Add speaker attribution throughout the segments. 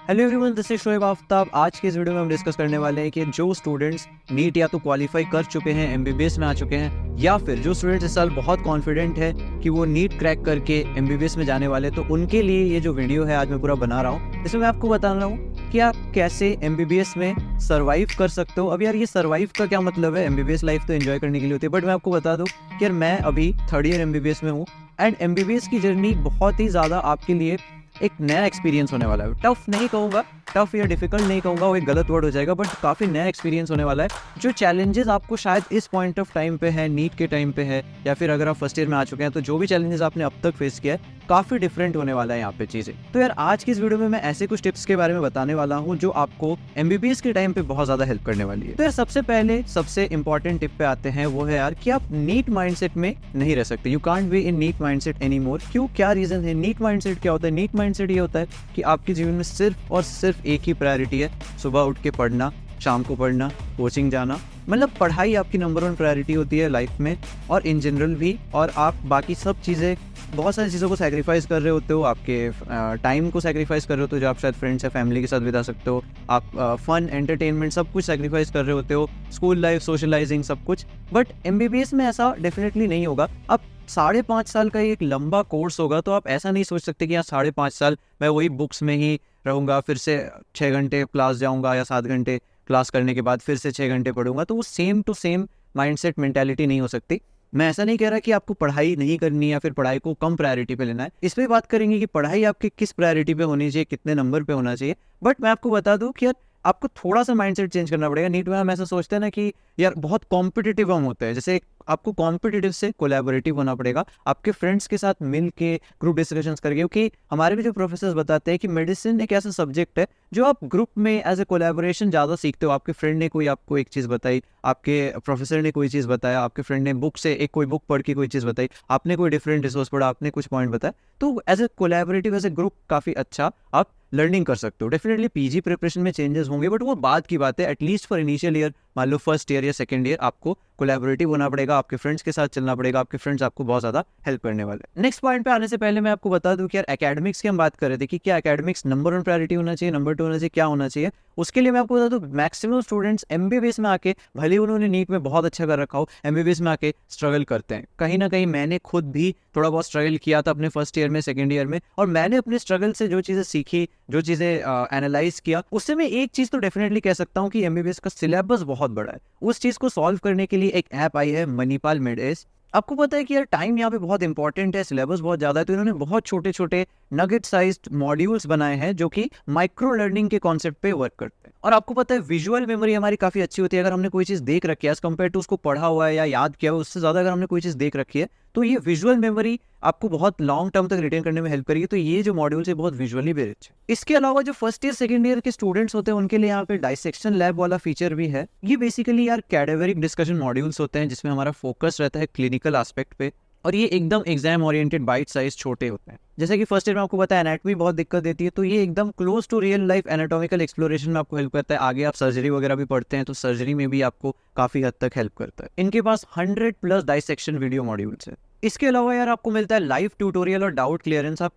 Speaker 1: Hello everyone, this is Shoaib Aftab. आज के इस वीडियो में हम डिस्कस करने वाले हैं कि जो स्टूडेंट्स नीट या तो क्वालिफाई कर चुके हैं, एमबीबीएस में आ चुके हैं, या फिर जो स्टूडेंट्स इस साल बहुत कॉन्फिडेंट है कि वो नीट क्रैक करके एमबीबीएस में जाने वाले, तो उनके लिए ये जो वीडियो है आज मैं पूरा बना रहा हूँ। इसमें मैं आपको बता रहा हूँ कि आप कैसे एमबीबीएस में सर्वाइव कर सकते हो। अब यार ये सर्वाइव का क्या मतलब है? एमबीबीएस लाइफ तो एंजॉय करने के लिए होती है, बट मैं आपको बता दूँ कि यार मैं अभी थर्ड ईयर एमबीबीएस में हूँ एंड एमबीबीएस की जर्नी बहुत ही ज़्यादा आपके लिए एक नया एक्सपीरियंस होने वाला है। टफ नहीं कहूँगा, टफ या डिफिकल्ट नहीं कहूँगा, वो एक गलत वर्ड हो जाएगा, बट काफ़ी नया एक्सपीरियंस होने वाला है। जो चैलेंजेस आपको शायद इस पॉइंट ऑफ टाइम पे है, नीट के टाइम पे है, या फिर अगर आप फर्स्ट ईयर में आ चुके हैं, तो जो भी चैलेंजेस आपने अब तक फेस किया है काफ़ी डिफरेंट होने वाला है यहाँ पे चीज़ें। तो यार आज की इस वीडियो में मैं ऐसे कुछ टिप्स के बारे में बताने वाला हूँ जो आपको एमबीबीएस के टाइम पे बहुत ज़्यादा हेल्प करने वाली है। तो यार सबसे पहले सबसे इंपॉर्टेंट टिप पे आते हैं, वो है यार कि आप नीट माइंडसेट में नहीं रह सकते। You can't be in NEET mindset any more. क्यों, क्या रीजन है? नीट माइंडसेट क्या होता है? नीट माइंडसेट ये होता है कि आपके जीवन में सिर्फ और सिर्फ एक ही प्रायोरिटी है, सुबह उठ के पढ़ना, शाम को पढ़ना, कोचिंग जाना। मतलब पढ़ाई आपकी नंबर 1 प्रायोरिटी होती है लाइफ में और इन जनरल भी, और आप बाकी सब चीज़ें, बहुत सारी चीज़ों को सैक्रिफाइस कर रहे होते हो। आपके टाइम को सैक्रिफाइस कर रहे होते हो जो आप शायद फ्रेंड्स या फैमिली के साथ बिता सकते हो। आप फन, एंटरटेनमेंट सब कुछ सैक्रिफाइस कर रहे होते हो, स्कूल लाइफ, सोशलाइजिंग सब कुछ। बट एमबीबीएस में ऐसा डेफिनेटली नहीं होगा। अब 5.5 साल का एक लंबा कोर्स होगा, तो आप ऐसा नहीं सोच सकते कि यहाँ 5.5 साल मैं वही बुक्स में ही रहूँगा, फिर से 6 घंटे क्लास जाऊँगा या 7 घंटे क्लास करने के बाद फिर से 6 घंटे पढ़ूंगा। तो वो same to same mindset mentality नहीं हो सकती। मैं ऐसा नहीं कह रहा कि आपको पढ़ाई नहीं करनी या फिर पढ़ाई को कम प्रायोरिटी पे लेना है। इस पे बात करेंगे कि पढ़ाई आपकी किस प्रायोरिटी पे होनी चाहिए, कितने नंबर पे होना चाहिए। बट मैं आपको बता दूं कि यार आपको थोड़ा सा माइंडसेट चेंज करना पड़ेगा। नीट में हम ऐसा सोचते हैं ना कि यार बहुत कॉम्पिटिटिव हम होते हैं, जैसे आपको कॉम्पिटिटिव से कोलैबोरेटिव होना पड़ेगा, आपके फ्रेंड्स के साथ मिल के ग्रुप डिस्कशंस करके। क्योंकि हमारे भी जो प्रोफेसर्स बताते हैं कि मेडिसिन एक ऐसा सब्जेक्ट है जो आप ग्रुप में एज ए कोलैबोरेशन ज़्यादा सीखते हो। आपके फ्रेंड ने कोई आपको एक चीज़ बताई, आपके प्रोफेसर ने कोई चीज़ बताया, आपके फ्रेंड ने बुक से कोई बुक पढ़ के कोई चीज़ बताई, आपने कोई डिफरेंट रिसोर्स पढ़ा, आपने कुछ पॉइंट बताया। तो as a collaborative, as a group काफ़ी अच्छा आप लर्निंग कर सकते हो। डेफिनेटली पीजी प्रिपरेशन में चेंजेस होंगे, बट वो बाद की बात है। एटलीस्ट फॉर इनिशियल ईयर, मान लो फर्स्ट ईयर या सेकंड ईयर, आपको कोलैबोरेटिव होना पड़ेगा, आपके फ्रेंड्स के साथ चलना पड़ेगा, आपके फ्रेंड्स आपको बहुत ज़्यादा हेल्प करने वाले हैं। नेक्स्ट पॉइंट पे आने से पहले मैं आपको बता दूं कि यार एकेडमिक्स की हम बात कर रहे थे कि क्या एकेडमिक्स नंबर 1 प्रायोरिटी होना चाहिए, नंबर 2 होना चाहिए, क्या होना चाहिए। उसके लिए मैं आपको बता दूं, मैक्सिमम स्टूडेंट्स एमबीबीएस में आके, भले उन्होंने नीट में बहुत अच्छा कर रखा हो, एमबीबीएस में आके स्ट्रगल करते हैं। कहीं ना कहीं मैंने खुद भी थोड़ा बहुत स्ट्रगल किया था अपने फर्स्ट ईयर में, सेकेंड ईयर में, और मैंने अपने स्ट्रगल से जो चीज़ें सीखी, जो चीज़ें एनालाइज किया, उससे मैं एक चीज़ तो डेफिनेटली कह सकता हूँ कि एमबीबीएस का सिलेबस बहुत बड़ा है। उस चीज़ को सॉल्व करने के लिए एक ऐप आई है, मणिपाल मिड-एज। आपको पता है कि यार टाइम यहाँ पे बहुत इंपॉर्टेंट है, सिलेबस बहुत ज़्यादा है, तो इन्होंने बहुत छोटे छोटे नगेट साइज्ड मॉड्यूल्स बनाए हैं जो कि माइक्रो लर्निंग के कॉन्सेप्ट पे वर्क करते हैं। और आपको पता है विजुअल मेमोरी हमारी काफ़ी अच्छी होती है। अगर हमने कोई चीज़ देख रखी है एज कम्पेयर टू उसको पढ़ा हुआ है या याद किया हुआ, उससे ज़्यादा अगर हमने कोई चीज़ देख रखी है, तो ये विजुअल मेमोरी आपको बहुत लॉन्ग टर्म तक रिटेन करने में हेल्प करेगी। तो ये जो मॉड्यूल्स है बहुत विजुअली भी रिच है। इसके अलावा जो फर्स्ट ईयर सेकंड ईयर के स्टूडेंट्स होते हैं उनके लिए यहाँ पे डाइसेक्शन लैब वाला फीचर भी है। ये बेसिकली यार कैडेवरिक डिस्कशन मॉड्यूल्स होते हैं जिसमें हमारा फोकस रहता है क्लिनिकल एस्पेक्ट पे, और ये एकदम एग्जाम ओरिएंटेड बाइट साइज छोटे होते हैं। जैसे कि फर्स्ट ईयर में आपको पता है एनाटॉमी बहुत दिक्कत देती है, तो ये एकदम close to real life anatomical exploration में आपको हेल्प करता है। आगे आप सर्जरी वगैरह भी पढ़ते हैं तो सर्जरी में भी आपको काफ़ी हद तक हेल्प करता है। इनके पास 100+ डाइसेक्शन वीडियो मॉड्यूल्स है। इसके अलावा यार आपको मिलता है लाइव ट्यूटोरियल और डाउट क्लियरेंस। आप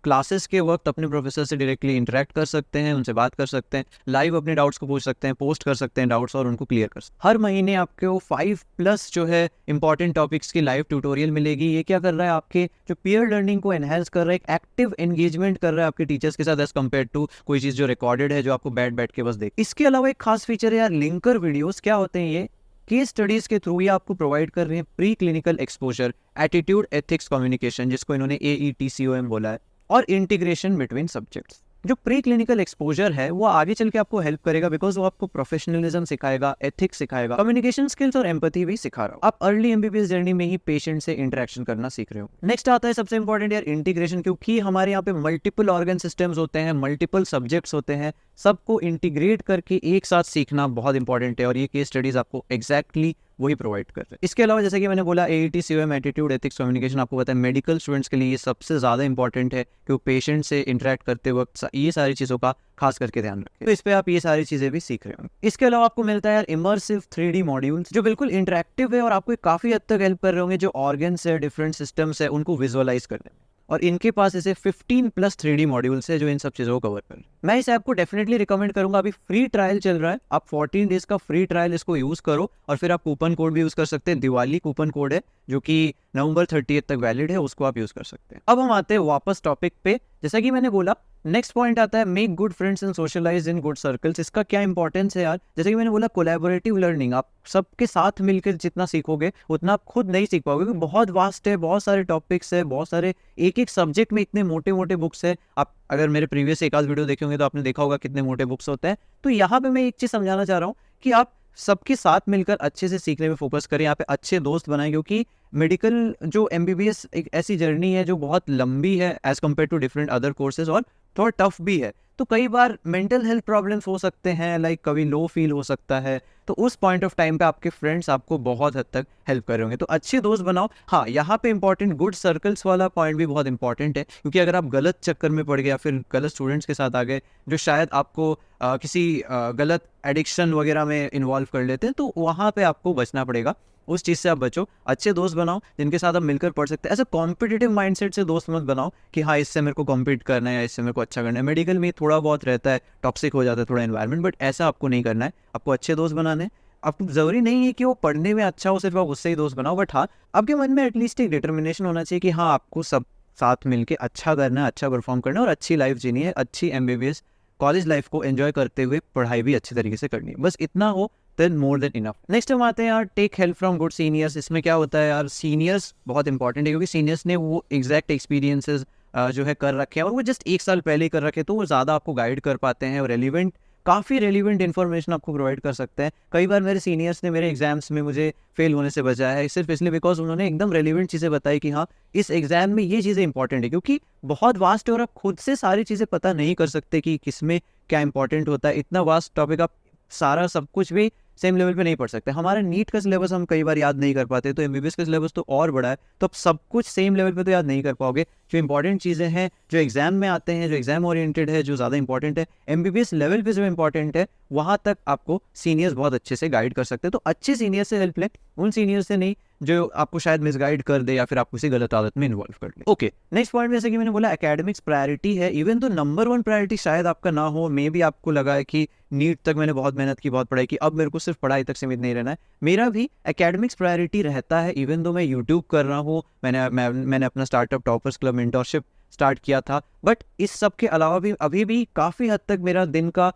Speaker 1: क्लासेस के वक्त अपने प्रोफेसर से डायरेक्टली इंटरेक्ट कर सकते हैं, उनसे बात कर सकते हैं, लाइव अपने डाउट्स को पूछ सकते हैं, पोस्ट कर सकते हैं डाउट्स और उनको क्लियर कर सकते हैं। हर महीने आपको 5+ जो है इंपॉर्टेंट टॉपिक्स की लाइव ट्यूटोरियल मिलेगी। ये क्या कर रहा है, आपके जो पीयर लर्निंग को एनहेंस कर रहा है, एक एक्टिव एंगेजमेंट कर रहा है आपके टीचर्स के साथ एज कम्पेयर टू कोई चीज़ जो रिकॉर्डेड है, जो आपको बैठ बैठ के बस देख। इसके अलावा एक खास फीचर है यार लिंकर वीडियोस। क्या होते हैं ये? केस स्टडीज के थ्रू ये आपको प्रोवाइड कर रहे हैं pre clinical exposure, attitude, ethics, communication, जिसको इन्होंने AETCOM बोला है, और इंटीग्रेशन बिटवीन सब्जेक्ट्स। जो प्री क्लिनिकल एक्सपोजर है वो आगे चल के आपको हेल्प करेगा, बिकॉज वो आपको प्रोफेशनलिज्म सिखाएगा, एथिक्स सिखाएगा, कम्युनिकेशन स्किल्स और एम्पैथी भी सिखा रहा हो। आप अर्ली एमबीबीएस जर्नी में ही पेशेंट से इंटरेक्शन करना सीख रहे हो। नेक्स्ट आता है सबसे इंपॉर्टेंट यार इंटीग्रेशन, क्योंकि हमारे यहाँ पे मल्टीपल ऑर्गन सिस्टम्स होते हैं, मल्टीपल सब्जेक्ट्स होते हैं, सबको इंटीग्रेट करके एक साथ सीखना बहुत इंपॉर्टेंट है, और ये केस स्टडीज आपको एग्जैक्टली वही प्रोवाइड कर रहे हैं। इसके अलावा जैसे कि मैंने बोला AETCOM, एटीट्यूड, एथिक्स, कम्युनिकेशन, आपको पता है मेडिकल स्टूडेंट्स के लिए ये सबसे ज़्यादा इंपॉर्टेंट है, क्योंकि पेशेंट से इंटरेक्ट करते वक्त ये सारी चीज़ों का खास करके ध्यान रखें। तो इस पे आप ये सारी चीज़ें भी सीख रहे हो। इसके अलावा आपको मिलता है यार इमर्सिव 3D मॉड्यूल्स, जो बिल्कुल इंटरेक्टिव है और आपको काफ़ी हद तक हेल्प कर रहे होंगे जो ऑर्गन्स है, डिफरेंट सिस्टम्स है, उनको विजुअलाइज करने में। और इनके पास ऐसे 15+ 3D मॉड्यूल्स है जो इन सब चीज़ों को कवर कर। मैं इस ऐप को डेफिनेटली रिकमेंड करूंगा। अभी फ्री ट्रायल चल रहा है, आप 14 डेज का फ्री ट्रायल इसको यूज़ करो और फिर आप कूपन कोड भी यूज़ कर सकते हैं। दिवाली कूपन कोड है जो कि नवंबर 30 तक वैलिड है, उसको आप यूज़ कर सकते हैं। अब हम आते हैं वापस टॉपिक पे। जैसा कि मैंने बोला, नेक्स्ट पॉइंट आता है make good friends and socialise in good circles. इसका क्या इंपॉर्टेंस है यार? जैसे कि मैंने बोला, कोलैबोरेटिव लर्निंग, आप सबके साथ मिलकर जितना सीखोगे उतना आप खुद नहीं सीख पाओगे, क्योंकि बहुत वास्ट है, बहुत सारे टॉपिक्स है, बहुत सारे एक एक सब्जेक्ट में इतने मोटे मोटे बुक्स है। आप अगर मेरे प्रीवियस एक आध वीडियो देखे होंगे तो आपने देखा होगा कितने मोटे बुक्स होते हैं। तो यहाँ पे मैं एक चीज़ समझाना चाह रहा हूँ कि आप सबके साथ मिलकर अच्छे से सीखने में फोकस करें, यहाँ पे अच्छे दोस्त बनाएं, क्योंकि मेडिकल जो MBBS एक ऐसी जर्नी है जो बहुत लंबी है as compare to different other courses, और थोड़ा टफ भी है। तो कई बार मेंटल हेल्थ प्रॉब्लम्स हो सकते हैं, लाइक कभी लो फील हो सकता है, तो उस पॉइंट ऑफ टाइम पे आपके फ्रेंड्स आपको बहुत हद तक हेल्प कर रहे होंगे। तो अच्छे दोस्त बनाओ। हाँ, यहाँ पे इंपॉर्टेंट गुड सर्कल्स वाला पॉइंट भी बहुत इंपॉर्टेंट है, क्योंकि अगर आप गलत चक्कर में पड़ गए या फिर गलत स्टूडेंट्स के साथ आ गए जो शायद आपको किसी गलत एडिक्शन वगैरह में इन्वॉल्व कर लेते हैं, तो वहाँ पे आपको बचना पड़ेगा। उस चीज़ से आप बचो। अच्छे दोस्त बनाओ जिनके साथ आप मिलकर पढ़ सकते हैं। ऐसे कॉम्पिटिटिव माइंडसेट से दोस्त मत बनाओ कि हाँ इससे मेरे को कॉम्पीट करना है या इससे मेरे को अच्छा करना है। मेडिकल में थोड़ा बहुत रहता है, टॉक्सिक हो जाता है थोड़ा एनवायरनमेंट, बट ऐसा आपको नहीं करना है। आपको अच्छे दोस्त बनाने हैं। आपको ज़रूरी नहीं है कि वो पढ़ने में अच्छा हो सिर्फ आप उससे ही दोस्त बनाओ, बट हाँ आपके मन में एटलीस्ट एक डिटर्मिनेशन होना चाहिए कि हाँ आपको सब साथ मिलके अच्छा करना है, अच्छा परफॉर्म करना है और अच्छी लाइफ जीनी है। अच्छी MBBS कॉलेज लाइफ को एंजॉय करते हुए पढ़ाई भी अच्छे तरीके से करनी है। बस इतना हो then more than enough. Next हम आते हैं यार, take help from good seniors. इसमें क्या होता है यार, सीनियर्स बहुत इंपॉर्टेंट है, क्योंकि सीनियर्स ने वो एग्जैक्ट एक्सपीरियंसेस जो है कर रखे हैं, और वो जस्ट एक साल पहले ही कर रखे, तो वो ज़्यादा आपको गाइड कर पाते हैं और काफ़ी रेलिवेंट इन्फॉर्मेशन आपको प्रोवाइड कर सकते हैं। कई बार मेरे सीनियर्स ने मेरे एग्जाम्स में मुझे फेल होने से बचाया है, सिर्फ इसलिए बिकॉज उन्होंने एकदम रेलिवेंट चीज़ें बताई कि हाँ इस एग्जाम में ये चीज़ें इंपॉर्टेंट है, क्योंकि बहुत वास्ट है और आप खुद से सारी चीज़ें पता नहीं कर सकते कि किसमें क्या इंपॉर्टेंट होता है। इतना वास्ट टॉपिक, आप सारा सब कुछ भी सेम लेवल पे नहीं पढ़ सकते। हमारा नीट का सिलेबस हम कई बार याद नहीं कर पाते, तो MBBS का सिलेबस तो और बड़ा है, तो आप सब कुछ सेम लेवल पे तो याद नहीं कर पाओगे। जो इंपॉर्टेंट चीज़ें हैं जो एग्जाम में आते हैं, जो एग्जाम ओरिएंटेड है, जो ज़्यादा इंपॉर्टेंट है, MBBS लेवल पे जो इंपॉर्टेंट है, वहाँ तक आपको सीनियर्स बहुत अच्छे से गाइड कर सकते हैं। तो अच्छे सीनियर से हेल्प लें, उन सीनियर से नहीं जो आपको शायद मिसगाइड कर दे या फिर आपको किसी गलत आदत में इन्वॉल्व कर ले। ओके, नेक्स्ट पॉइंट, जैसे कि मैंने बोला एकेडमिक्स प्रायोरिटी है। इवन तो नंबर 1 प्रायोरिटी शायद आपका ना हो, मे भी आपको लगा है कि नीट तक मैंने बहुत मेहनत की, बहुत पढ़ाई की, अब मेरे को सिर्फ पढ़ाई तक सीमित नहीं रहना है। मेरा भी एकेडमिक्स प्रायोरिटी रहता है। इवन तो मैं यूट्यूब कर रहा हूँ, मैंने अपना startup toppers club mentorship start किया था, बट इस सब के अलावा भी अभी भी काफ़ी हद तक मेरा दिन का,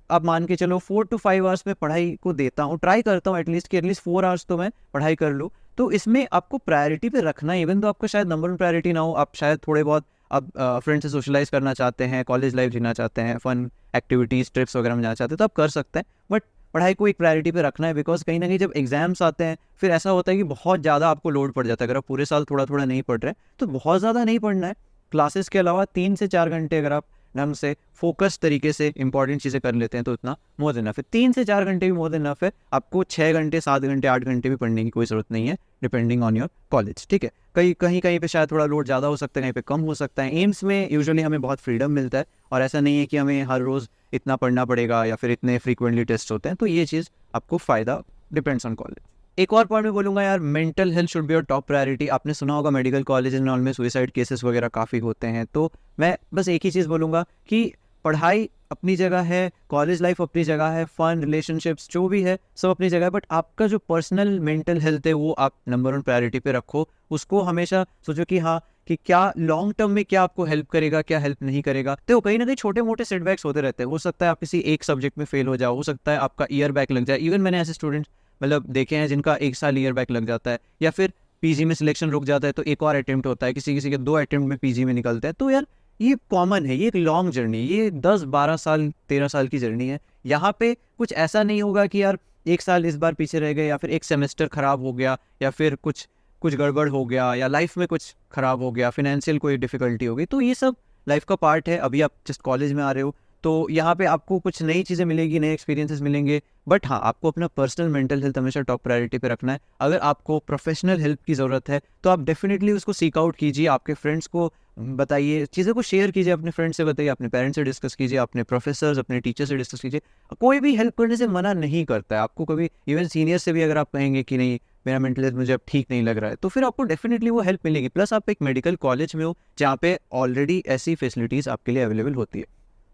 Speaker 1: अब मान के चलो 4 to 5 आवर्स में पढ़ाई को देता हूँ। ट्राई करता हूँ एटलीस्ट 4 आवर्स तो मैं पढ़ाई कर लूँ। तो इसमें आपको प्रायोरिटी पे रखना है। इवन तो आपका शायद नंबर 1 प्रायोरिटी ना हो, आप शायद थोड़े बहुत आप फ्रेंड से सोशलाइज करना चाहते हैं, कॉलेज लाइफ जीना चाहते हैं, फन एक्टिविटीज़ ट्रिप्स वगैरह में जाना चाहते हैं, तो आप कर सकते हैं, बट पढ़ाई को एक प्रायोरिटी पे रखना है। बिकॉज कहीं ना कहीं जब एग्जाम्स आते हैं फिर ऐसा होता है कि बहुत ज़्यादा आपको लोड पड़ जाता है। अगर आप पूरे साल थोड़ा थोड़ा नहीं पढ़ रहे तो बहुत ज़्यादा नहीं पढ़ना है। क्लासेस के अलावा 3 से 4 घंटे अगर आप ढंग से फोकस तरीके से इंपॉर्टेंट चीज़ें कर लेते हैं तो इतना मोर देन इनफ है। 3 से 4 घंटे भी मोर देन इनफ है। आपको 6 घंटे 7 घंटे 8 घंटे भी पढ़ने की कोई ज़रूरत नहीं है, डिपेंडिंग ऑन योर कॉलेज। ठीक है, कहीं पे शायद थोड़ा लोड ज़्यादा हो सकता है, कहीं पे कम हो सकता है। एम्स में यूजुअली हमें बहुत फ्रीडम मिलता है और ऐसा नहीं है कि हमें हर रोज़ इतना पढ़ना पड़ेगा या फिर इतने फ्रीक्वेंटली टेस्ट होते हैं, तो ये चीज़ आपको फ़ायदा डिपेंड्स ऑन कॉलेज। एक और पॉइंट में बोलूँगा यार, mental health should be your top priority. आपने सुना होगा मेडिकल कॉलेज एंड ऑल में सुसाइड केसेस वगैरह काफ़ी होते हैं, तो मैं बस एक ही चीज़ बोलूँगा कि पढ़ाई अपनी जगह है, कॉलेज लाइफ अपनी जगह है, फन रिलेशनशिप्स जो भी है सब अपनी जगह है, बट आपका जो पर्सनल मेंटल हेल्थ है वो आप नंबर 1 प्रायोरिटी पे रखो। उसको हमेशा सोचो कि हाँ कि क्या लॉन्ग टर्म में क्या आपको हेल्प करेगा, क्या हेल्प नहीं करेगा। तो कहीं ना कहीं छोटे मोटे सेटबैक्स होते रहते हैं। हो सकता है आप किसी एक सब्जेक्ट में फेल हो जाओ, हो सकता है आपका ईयर बैक लग जाए। इवन मैंने ऐसे स्टूडेंट्स मतलब देखे हैं जिनका 1 साल ईयर बैक लग जाता है, या फिर PG में सिलेक्शन रुक जाता है तो एक और अटेम्प्ट होता है, किसी किसी के 2 अटेम्प्ट में PG में निकलते हैं। तो यार ये कॉमन है, ये एक लॉन्ग जर्नी, ये 10-12 साल 13 साल की जर्नी है। यहाँ पे कुछ ऐसा नहीं होगा कि यार 1 साल इस बार पीछे रह गए, या फिर एक सेमेस्टर खराब हो गया, या फिर कुछ गड़बड़ हो गया, या लाइफ में कुछ खराब हो गया, फिनेंशियल कोई डिफिकल्टी हो गई, तो ये सब लाइफ का पार्ट है। अभी आप जस्ट कॉलेज में आ रहे हो तो यहाँ पे आपको कुछ नई चीज़ें मिलेगी, नए एक्सपीरियंसेस मिलेंगे, बट हाँ आपको अपना पर्सनल मेंटल हेल्थ हमेशा टॉप प्रायोरिटी पे रखना है। अगर आपको प्रोफेशनल हेल्प की ज़रूरत है तो आप डेफिनेटली उसको सीक आउट कीजिए, आपके फ्रेंड्स को बताइए, चीज़ों को शेयर कीजिए, अपने फ्रेंड्स से बताइए, अपने पेरेंट्स से डिस्कस कीजिए, अपने प्रोफेसर्स अपने टीचर से डिस्कस कीजिए। कोई भी हेल्प करने से मना नहीं करता है आपको कभी। इवन सीनियर से भी अगर आप कहेंगे कि नहीं मेरा मेंटल हेल्थ मुझे अब ठीक नहीं लग रहा है, तो फिर आपको डेफिनेटली वो हेल्प मिलेगी। प्लस आप एक मेडिकल कॉलेज में हो जहाँ पे ऑलरेडी ऐसी फैसिलिटीज़ आपके लिए अवेलेबल होती है।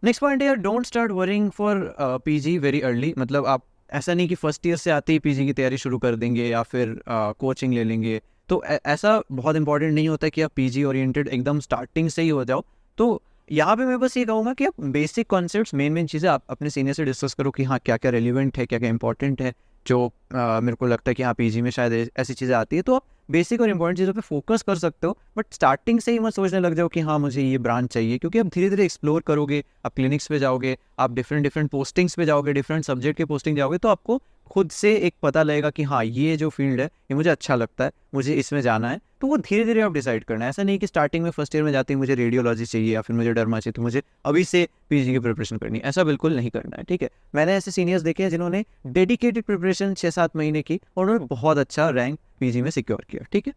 Speaker 1: नेक्स्ट पॉइंट है यार, don't start worrying for PG very early. मतलब आप ऐसा नहीं कि फर्स्ट ईयर से आते ही पीजी की तैयारी शुरू कर देंगे या फिर कोचिंग ले लेंगे। तो ऐसा बहुत इंपॉर्टेंट नहीं होता कि आप पीजी ओरिएंटेड एकदम स्टार्टिंग से ही हो जाओ। तो यहाँ पे मैं बस ये कहूँगा कि आप बेसिक कॉन्सेप्ट्स, मेन चीज़ें आप अपने सीनियर से डिस्कस करो कि हाँ क्या क्या रेलिवेंट है, क्या क्या इंपॉर्टेंट है, जो मेरे को लगता है कि हाँ पीजी में शायद ऐसी चीज़ें आती है। तो आप बेसिक और इंपॉर्टेंट चीज़ों पे फोकस कर सकते हो, बट स्टार्टिंग से ही मत सोचने लग जाओ कि हाँ मुझे ये ब्रांच चाहिए, क्योंकि आप धीरे धीरे एक्सप्लोर करोगे, आप क्लिनिक्स पे जाओगे, आप डिफरेंट पोस्टिंग्स पे जाओगे, डिफरेंट सब्जेक्ट के पोस्टिंग जाओगे, तो आपको खुद से एक पता लगेगा कि हाँ ये जो फील्ड है ये मुझे अच्छा लगता है, मुझे इसमें जाना है। तो वो धीरे धीरे आप डिसाइड करना है। ऐसा नहीं कि स्टार्टिंग में फर्स्ट ईयर में जाते ही मुझे रेडियोलॉजी चाहिए या फिर मुझे डर्मा चाहिए तो मुझे अभी से पीजी की प्रिपरेशन करनी है, ऐसा बिल्कुल नहीं करना है, ठीक है। मैंने ऐसे सीनियर्स देखे हैं जिन्होंने डेडिकेटेड प्रिपरेशन 6-7 महीने की और उन्होंने बहुत अच्छा रैंक पीजी में सिक्योर किया, ठीक है।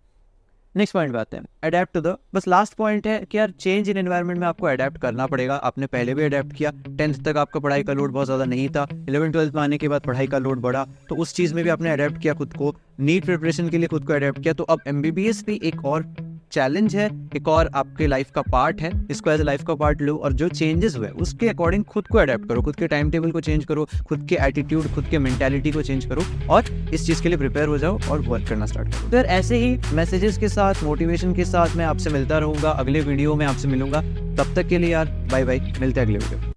Speaker 1: नेक्स्ट पॉइंट पे आते हैं, अडेप्ट टू द, बस लास्ट पॉइंट है कि यार चेंज इन एनवायरनमेंट में आपको अडेप्ट करना पड़ेगा। आपने पहले भी अडेप्ट किया, 10th तक आपका पढ़ाई का लोड बहुत ज़्यादा नहीं था, 11th-12th में आने के बाद पढ़ाई का लोड बढ़ा, तो उस चीज़ में भी आपने अडेप्ट किया खुद को, नीट प्रिपरेशन के लिए खुद को अडेप्ट किया। तो अब एमबीबीएस भी एक और चैलेंज है, एक और आपके लाइफ का पार्ट है, इसको एज ए लाइफ का पार्ट लो और जो चेंजेस हुए उसके अकॉर्डिंग खुद को अडेप्ट करो, खुद के टाइम टेबल को चेंज करो, खुद के एटीट्यूड, खुद के मेंटालिटी को चेंज करो और इस चीज़ के लिए प्रिपेयर हो जाओ और वर्क करना स्टार्ट करो। तो यार ऐसे ही मैसेजेस के साथ, मोटिवेशन के साथ मैं आपसे मिलता रहूँगा, अगले वीडियो में आपसे मिलूंगा। तब तक के लिए यार बाय बाय, मिलते हैं अगले वीडियो।